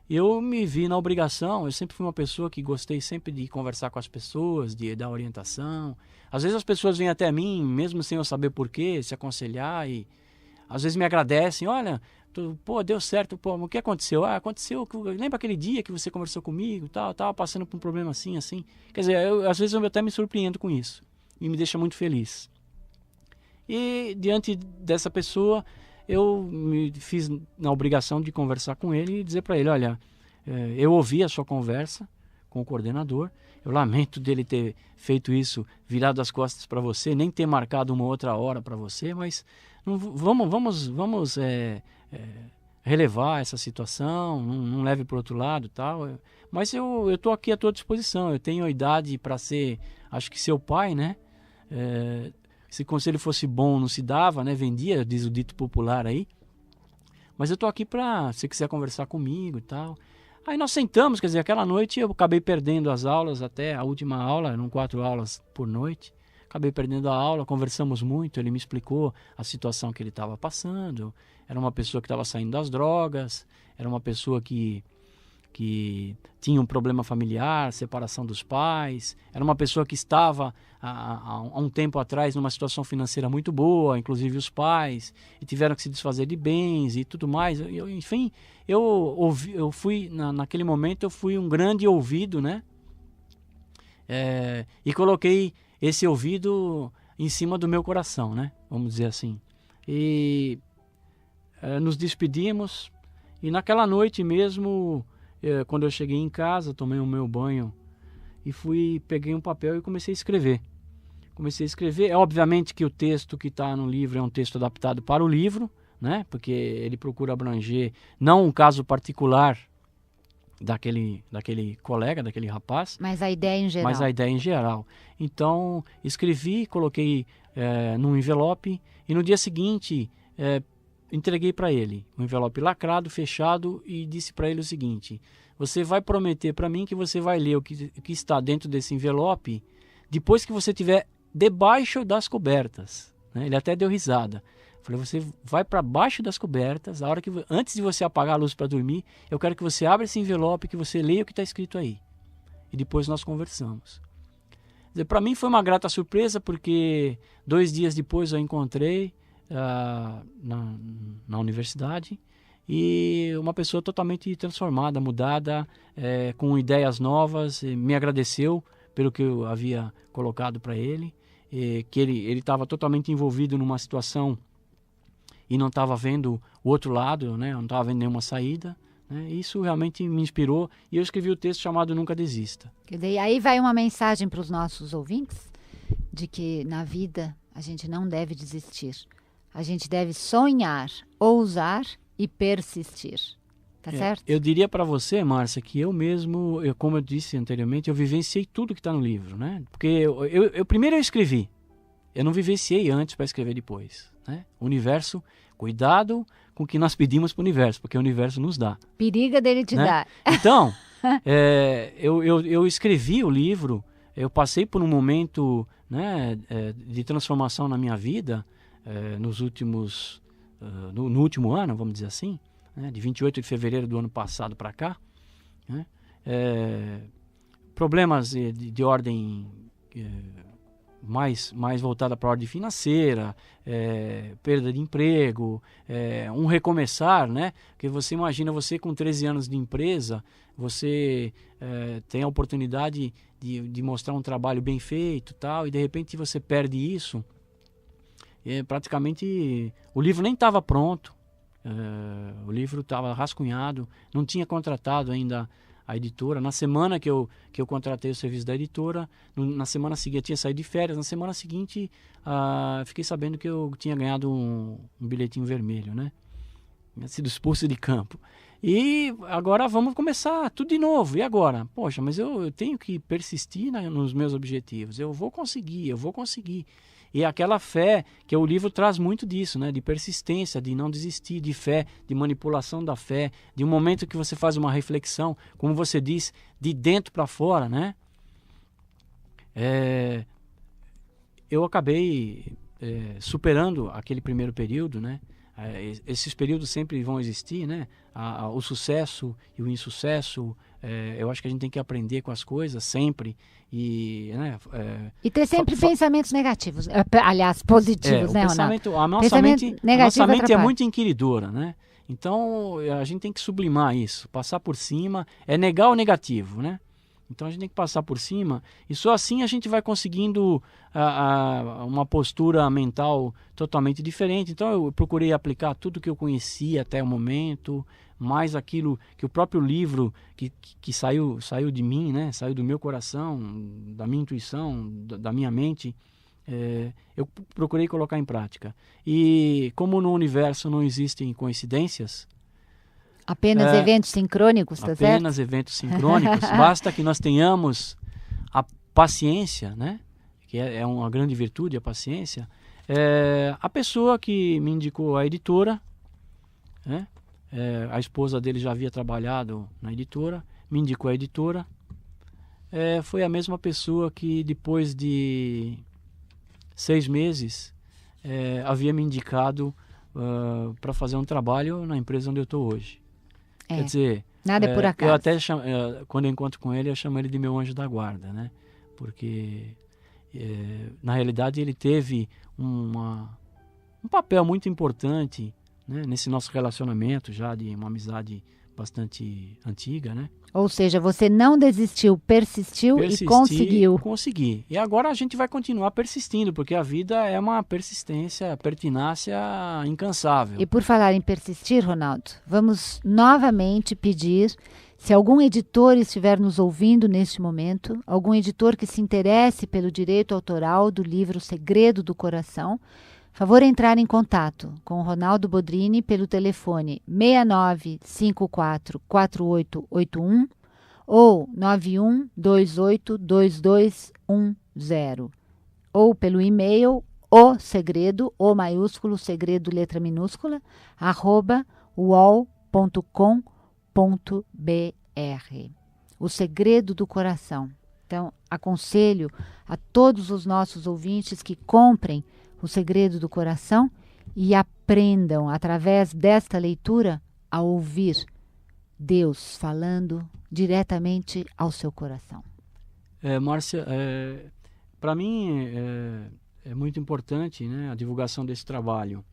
Eu me vi na obrigação, eu sempre fui uma pessoa que gostei sempre de conversar com as pessoas, de dar orientação. Às vezes as pessoas vêm até mim, mesmo sem eu saber porquê, se aconselhar e às vezes me agradecem, olha, deu certo, o que aconteceu? Aconteceu, lembra aquele dia que você conversou comigo, tal, tava passando por um problema assim. Quer dizer, às vezes eu até me surpreendo com isso e me deixa muito feliz. E diante dessa pessoa, eu me fiz na obrigação de conversar com ele e dizer para ele, olha, eu ouvi a sua conversa com o coordenador, eu lamento dele ter feito isso virado as costas para você, nem ter marcado uma outra hora para você, mas vamos relevar essa situação, não leve para o outro lado e tal. Mas eu estou aqui à tua disposição. Eu tenho a idade para ser, acho que seu pai, né? Se conselho fosse bom, não se dava, né? Vendia, diz o dito popular aí. Mas eu estou aqui para, se quiser conversar comigo e tal. Aí nós sentamos, quer dizer, aquela noite eu acabei perdendo as aulas até a última aula, eram 4 aulas por noite. Acabei perdendo a aula, conversamos muito, ele me explicou a situação que ele estava passando. Era uma pessoa que estava saindo das drogas, era uma pessoa que tinha um problema familiar, separação dos pais, era uma pessoa que estava há um tempo atrás numa situação financeira muito boa, inclusive os pais, e tiveram que se desfazer de bens e tudo mais. Enfim, eu fui, naquele momento, eu fui um grande ouvido, né? E coloquei esse ouvido em cima do meu coração, né? Vamos dizer assim. E nos despedimos, e naquela noite mesmo, quando eu cheguei em casa, tomei o meu banho e peguei um papel e comecei a escrever. É obviamente que o texto que está no livro é um texto adaptado para o livro, né? Porque ele procura abranger não um caso particular daquele colega, daquele rapaz, mas a ideia em geral. Então, escrevi, coloquei num envelope e no dia seguinte entreguei para ele um envelope lacrado, fechado, e disse para ele o seguinte: você vai prometer para mim que você vai ler o que está dentro desse envelope depois que você estiver debaixo das cobertas, né? Ele até deu risada. Falei, você vai para baixo das cobertas, antes de você apagar a luz para dormir, eu quero que você abra esse envelope, que você leia o que está escrito aí. E depois nós conversamos. Para mim foi uma grata surpresa, porque 2 dias depois eu encontrei na universidade, e uma pessoa totalmente transformada, mudada, com ideias novas, me agradeceu pelo que eu havia colocado para ele, que ele estava totalmente envolvido numa situação e não estava vendo o outro lado, né? Não estava vendo nenhuma saída, né? Isso realmente me inspirou, e eu escrevi o texto chamado Nunca Desista. Aí vai uma mensagem para os nossos ouvintes de que na vida a gente não deve desistir. A gente deve sonhar, ousar e persistir. Tá certo? Eu diria para você, Márcia, que eu mesmo, como eu disse anteriormente, eu vivenciei tudo que está no livro, né? Porque eu primeiro eu escrevi. Eu não vivenciei antes para escrever depois, né? O universo, cuidado com o que nós pedimos para o universo, porque o universo nos dá. Periga dele te dar. Então, eu escrevi o livro, eu passei por um momento, né, de transformação na minha vida, no último ano, vamos dizer assim, né, de 28 de fevereiro do ano passado para cá, né, problemas de ordem mais voltada para a ordem financeira, perda de emprego, um recomeçar, né? Porque você imagina, você com 13 anos de empresa, você tem a oportunidade de mostrar um trabalho bem feito, tal, e de repente você perde isso. Praticamente o livro nem estava pronto, o livro estava rascunhado, não tinha contratado ainda a editora. Na semana que eu contratei o serviço da editora, na semana seguinte eu tinha saído de férias, na semana seguinte fiquei sabendo que eu tinha ganhado um bilhetinho vermelho, né? Tinha sido expulso de campo. E agora vamos começar tudo de novo. E agora? Poxa, mas eu tenho que persistir nos meus objetivos. Eu vou conseguir. E aquela fé, que o livro traz muito disso, né? De persistência, de não desistir, de fé, de manipulação da fé, de um momento que você faz uma reflexão, como você diz, de dentro para fora, né? Eu acabei superando aquele primeiro período, né? Esses períodos sempre vão existir, né? O sucesso e o insucesso, eu acho que a gente tem que aprender com as coisas sempre e ter sempre pensamentos negativos, aliás, positivos, né, Ronaldo? A nossa mente é muito inquiridora, né? Então a gente tem que sublimar isso, passar por cima, negar o negativo, né? Então a gente tem que passar por cima, e só assim a gente vai conseguindo uma postura mental totalmente diferente. Então eu procurei aplicar tudo que eu conhecia até o momento, mais aquilo que o próprio livro que saiu de mim, né? Saiu do meu coração, da minha intuição, da minha mente, eu procurei colocar em prática. E como no universo não existem coincidências, Apenas eventos sincrônicos, tá certo? Apenas eventos sincrônicos. Basta que nós tenhamos a paciência, né? Que é uma grande virtude, a paciência. A pessoa que me indicou a editora, né? A esposa dele já havia trabalhado na editora, me indicou a editora. Foi a mesma pessoa que depois de 6 meses havia me indicado para fazer um trabalho na empresa onde eu estou hoje. Quer dizer, nada é por acaso. Eu até quando eu encontro com ele, eu chamo ele de meu anjo da guarda, né? Porque na realidade ele teve um papel muito importante, né, nesse nosso relacionamento já de uma amizade bastante antiga, né? Ou seja, você não desistiu, persistiu e conseguiu. Consegui. E agora a gente vai continuar persistindo, porque a vida é uma persistência, pertinácia incansável. E por falar em persistir, Ronaldo, vamos novamente pedir, se algum editor estiver nos ouvindo neste momento, algum editor que se interesse pelo direito autoral do livro Segredo do Coração, favor entrar em contato com o Ronaldo Bodrini pelo telefone 69544881 ou 91282210 ou pelo e-mail o maiúsculo, segredo, letra minúscula, @uol.com.br. O Segredo do Coração. Então, aconselho a todos os nossos ouvintes que comprem O Segredo do Coração e aprendam, através desta leitura, a ouvir Deus falando diretamente ao seu coração. Márcia, para mim é muito importante, né, a divulgação desse trabalho.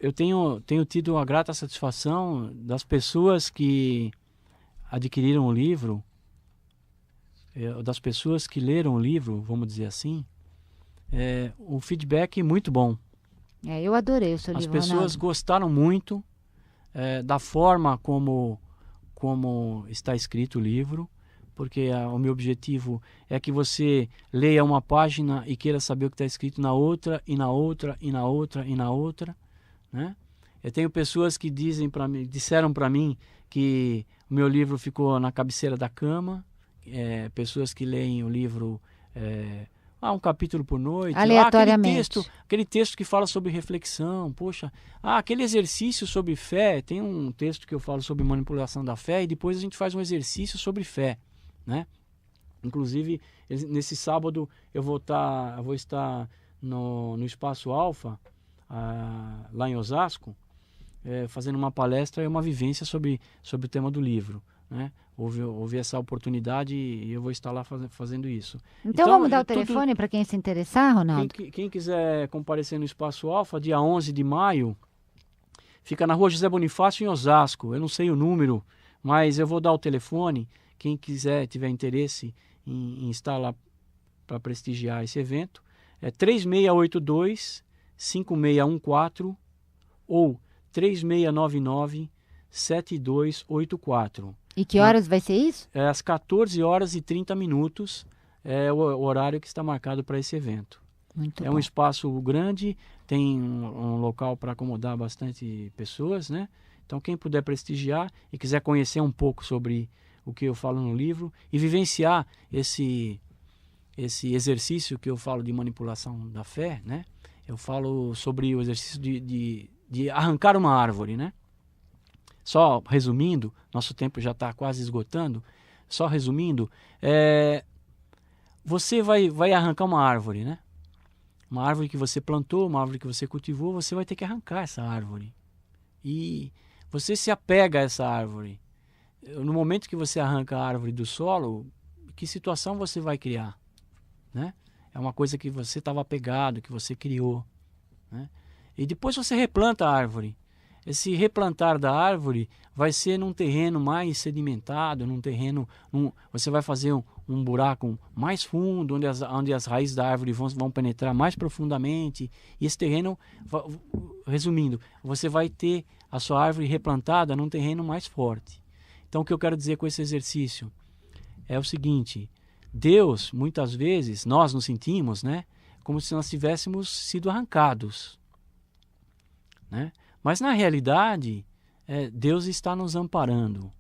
Eu tenho tido a grata satisfação das pessoas que adquiriram o livro, das pessoas que leram o livro, vamos dizer assim, um feedback muito bom. Eu adorei o seu livro, As pessoas Ronaldo. gostaram muito da forma como está escrito o livro, porque o meu objetivo é que você leia uma página e queira saber o que está escrito na outra, e na outra, e na outra, e na outra, né? Eu tenho pessoas que disseram para mim que o meu livro ficou na cabeceira da cama, pessoas que leem o livro um capítulo por noite, aleatoriamente. Aquele texto que fala sobre reflexão, poxa, aquele exercício sobre fé, tem um texto que eu falo sobre manipulação da fé e depois a gente faz um exercício sobre fé, né? Inclusive, nesse sábado eu vou estar no Espaço Alfa, lá em Osasco, fazendo uma palestra e uma vivência sobre o tema do livro, né? Houve essa oportunidade e eu vou estar lá fazendo isso. Então vamos dar o telefone para quem se interessar, Ronaldo? Quem quiser comparecer no Espaço Alfa, dia 11 de maio, fica na Rua José Bonifácio, em Osasco. Eu não sei o número, mas eu vou dar o telefone. Quem tiver interesse em estar lá para prestigiar esse evento, é 3682-5614 ou 3699-7284. E que horas vai ser isso? Às 14h30 é o horário que está marcado para esse evento. Muito bom. Um espaço grande, tem um local para acomodar bastante pessoas, né? Então quem puder prestigiar e quiser conhecer um pouco sobre o que eu falo no livro e vivenciar esse exercício que eu falo de manipulação da fé, né? Eu falo sobre o exercício de arrancar uma árvore, né? Só resumindo, nosso tempo já está quase esgotando, só resumindo, você vai arrancar uma árvore, né? Uma árvore que você plantou, uma árvore que você cultivou, você vai ter que arrancar essa árvore. E você se apega a essa árvore. No momento que você arranca a árvore do solo, que situação você vai criar, né? É uma coisa que você estava apegado, que você criou, né? E depois você replanta a árvore. Esse replantar da árvore vai ser num terreno mais sedimentado, você vai fazer um buraco mais fundo, onde as raízes da árvore vão penetrar mais profundamente. E esse terreno, resumindo, você vai ter a sua árvore replantada num terreno mais forte. Então, o que eu quero dizer com esse exercício é o seguinte: Deus, muitas vezes, nós nos sentimos, né, como se nós tivéssemos sido arrancados, né? Mas na realidade, Deus está nos amparando,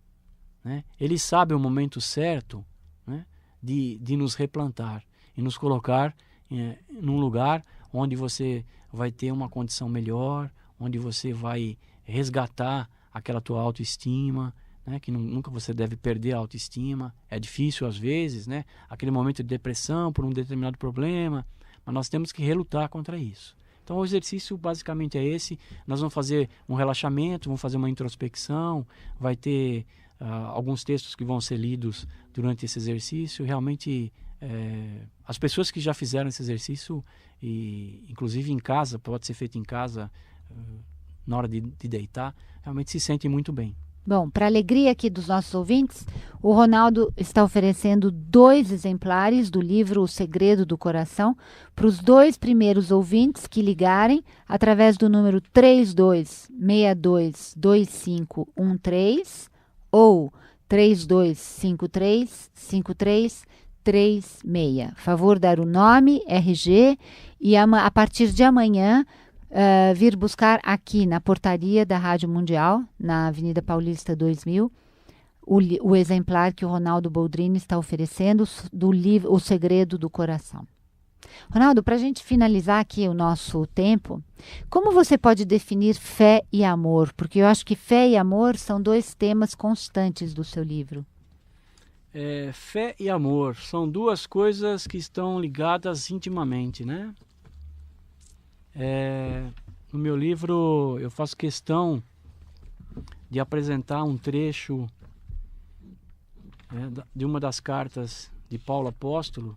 né? Ele sabe o momento certo, né, de nos replantar e nos colocar num lugar onde você vai ter uma condição melhor, onde você vai resgatar aquela tua autoestima, né, que nunca você deve perder a autoestima. É difícil às vezes, né, aquele momento de depressão por um determinado problema, mas nós temos que relutar contra isso. Então o exercício basicamente é esse. Nós vamos fazer um relaxamento, vamos fazer uma introspecção, vai ter alguns textos que vão ser lidos durante esse exercício. Realmente as pessoas que já fizeram esse exercício, e inclusive em casa, pode ser feito em casa na hora de deitar, realmente se sentem muito bem. Bom, para a alegria aqui dos nossos ouvintes, o Ronaldo está oferecendo 2 exemplares do livro O Segredo do Coração para os 2 primeiros ouvintes que ligarem através do número 32622513 ou 32535336. Favor dar o nome, RG, e a partir de amanhã vir buscar aqui na portaria da Rádio Mundial, na Avenida Paulista 2000, o exemplar que o Ronaldo Boldrini está oferecendo do livro O Segredo do Coração. Ronaldo, para a gente finalizar aqui o nosso tempo, como você pode definir fé e amor? Porque eu acho que fé e amor são 2 temas constantes do seu livro. Fé e amor são 2 coisas que estão ligadas intimamente, né? No meu livro eu faço questão de apresentar um trecho de uma das cartas de Paulo Apóstolo,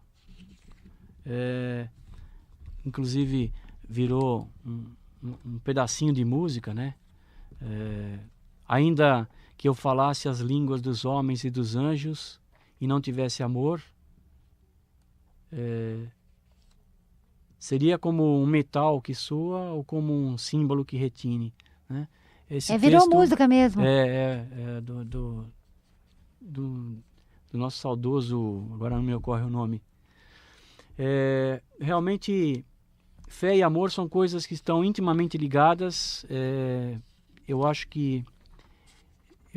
inclusive virou um pedacinho de música, né? Ainda que eu falasse as línguas dos homens e dos anjos e não tivesse amor, seria como um metal que soa ou como um símbolo que retine, né? Virou música mesmo. Do nosso saudoso, agora não me ocorre o nome. Realmente, fé e amor são coisas que estão intimamente ligadas. Eu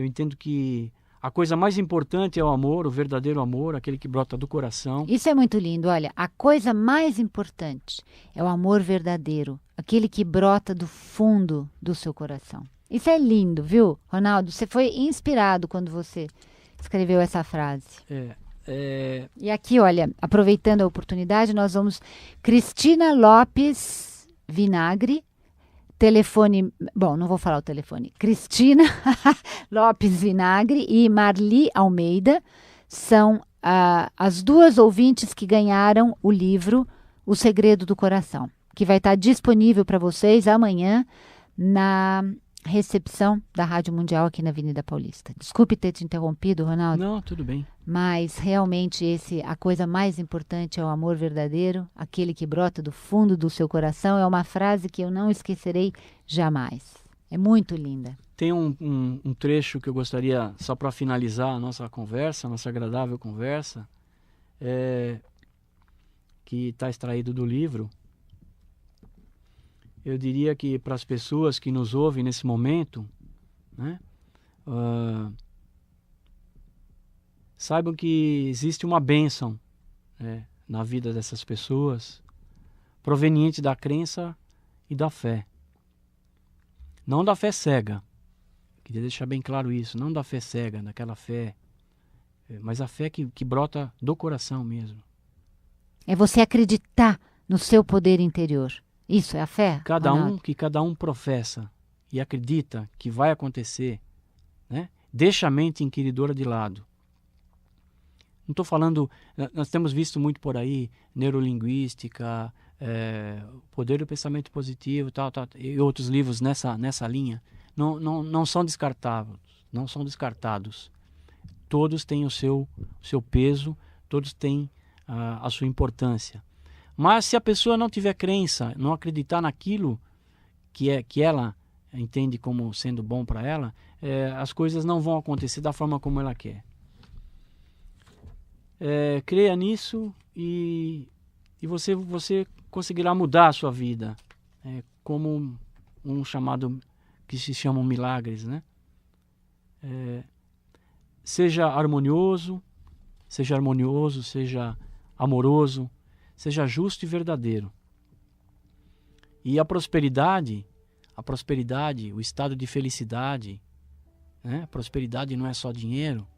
entendo que a coisa mais importante é o amor, o verdadeiro amor, aquele que brota do coração. Isso é muito lindo. Olha, a coisa mais importante é o amor verdadeiro, aquele que brota do fundo do seu coração. Isso é lindo, viu, Ronaldo? Você foi inspirado quando você escreveu essa frase. E aqui, olha, aproveitando a oportunidade, nós vamos... Cristina Lopes Vinagre, telefone... Bom, não vou falar o telefone. Cristina Lopes Vinagre e Marli Almeida são as 2 ouvintes que ganharam o livro O Segredo do Coração, que vai estar disponível para vocês amanhã na recepção da Rádio Mundial aqui na Avenida Paulista. Desculpe ter te interrompido, Ronaldo. Não, tudo bem. Mas realmente a coisa mais importante é o amor verdadeiro, aquele que brota do fundo do seu coração. É uma frase que eu não esquecerei jamais. É muito linda. Tem um trecho que eu gostaria, só para finalizar a nossa conversa, a nossa agradável conversa, que está extraído do livro. Eu diria que para as pessoas que nos ouvem nesse momento, né, saibam que existe uma bênção, né, na vida dessas pessoas, proveniente da crença e da fé. Não da fé cega. Queria deixar bem claro isso. Não da fé cega, daquela fé, mas a fé que brota do coração mesmo. É você acreditar no seu poder interior. Isso é a fé? Que cada um professa e acredita que vai acontecer, né? Deixa a mente inquiridora de lado. Não estou falando... Nós temos visto muito por aí neurolinguística, poder do pensamento positivo, tal, e outros livros nessa linha. Não são descartáveis, não são descartados. Todos têm o seu peso, todos têm a sua importância. Mas se a pessoa não tiver crença, não acreditar naquilo que ela entende como sendo bom para ela, as coisas não vão acontecer da forma como ela quer. Creia nisso e você conseguirá mudar a sua vida. Como um chamado que se chamam milagres, né? Seja harmonioso, seja amoroso, seja justo e verdadeiro. E a prosperidade, o estado de felicidade, né? Prosperidade não é só dinheiro,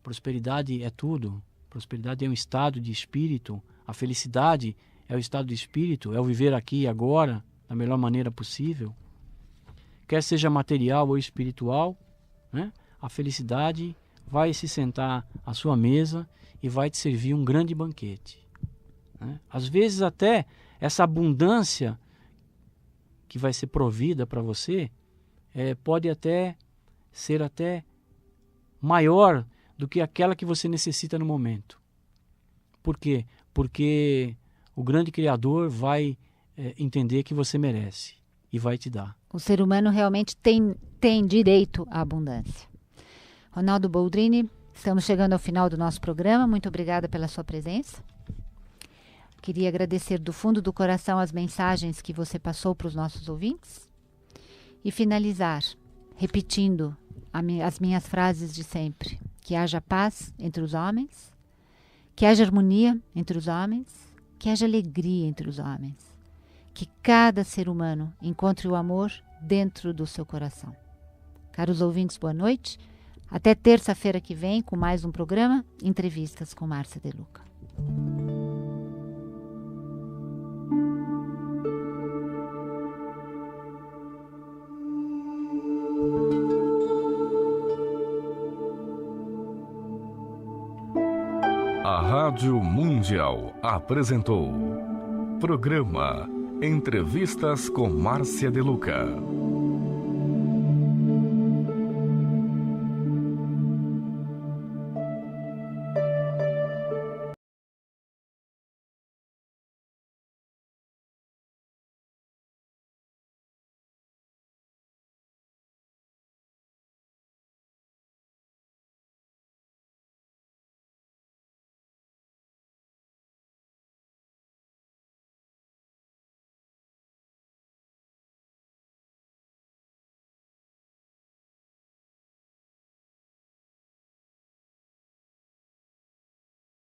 prosperidade é tudo. Prosperidade é um estado de espírito, a felicidade é o estado de espírito, é o viver aqui e agora, da melhor maneira possível. Quer seja material ou espiritual, né? A felicidade vai se sentar à sua mesa e vai te servir um grande banquete, né? Às vezes até essa abundância que vai ser provida para você pode até ser até maior do que aquela que você necessita no momento. Por quê? Porque o grande Criador vai entender que você merece e vai te dar. O ser humano realmente tem direito à abundância. Ronaldo Boldrini, estamos chegando ao final do nosso programa. Muito obrigada pela sua presença. Queria agradecer do fundo do coração as mensagens que você passou para os nossos ouvintes. E finalizar repetindo as minhas frases de sempre. Que haja paz entre os homens, que haja harmonia entre os homens, que haja alegria entre os homens, que cada ser humano encontre o amor dentro do seu coração. Caros ouvintes, boa noite. Até terça-feira que vem com mais um programa Entrevistas com Márcia De Luca. A Rádio Mundial apresentou Programa Entrevistas com Márcia De Luca.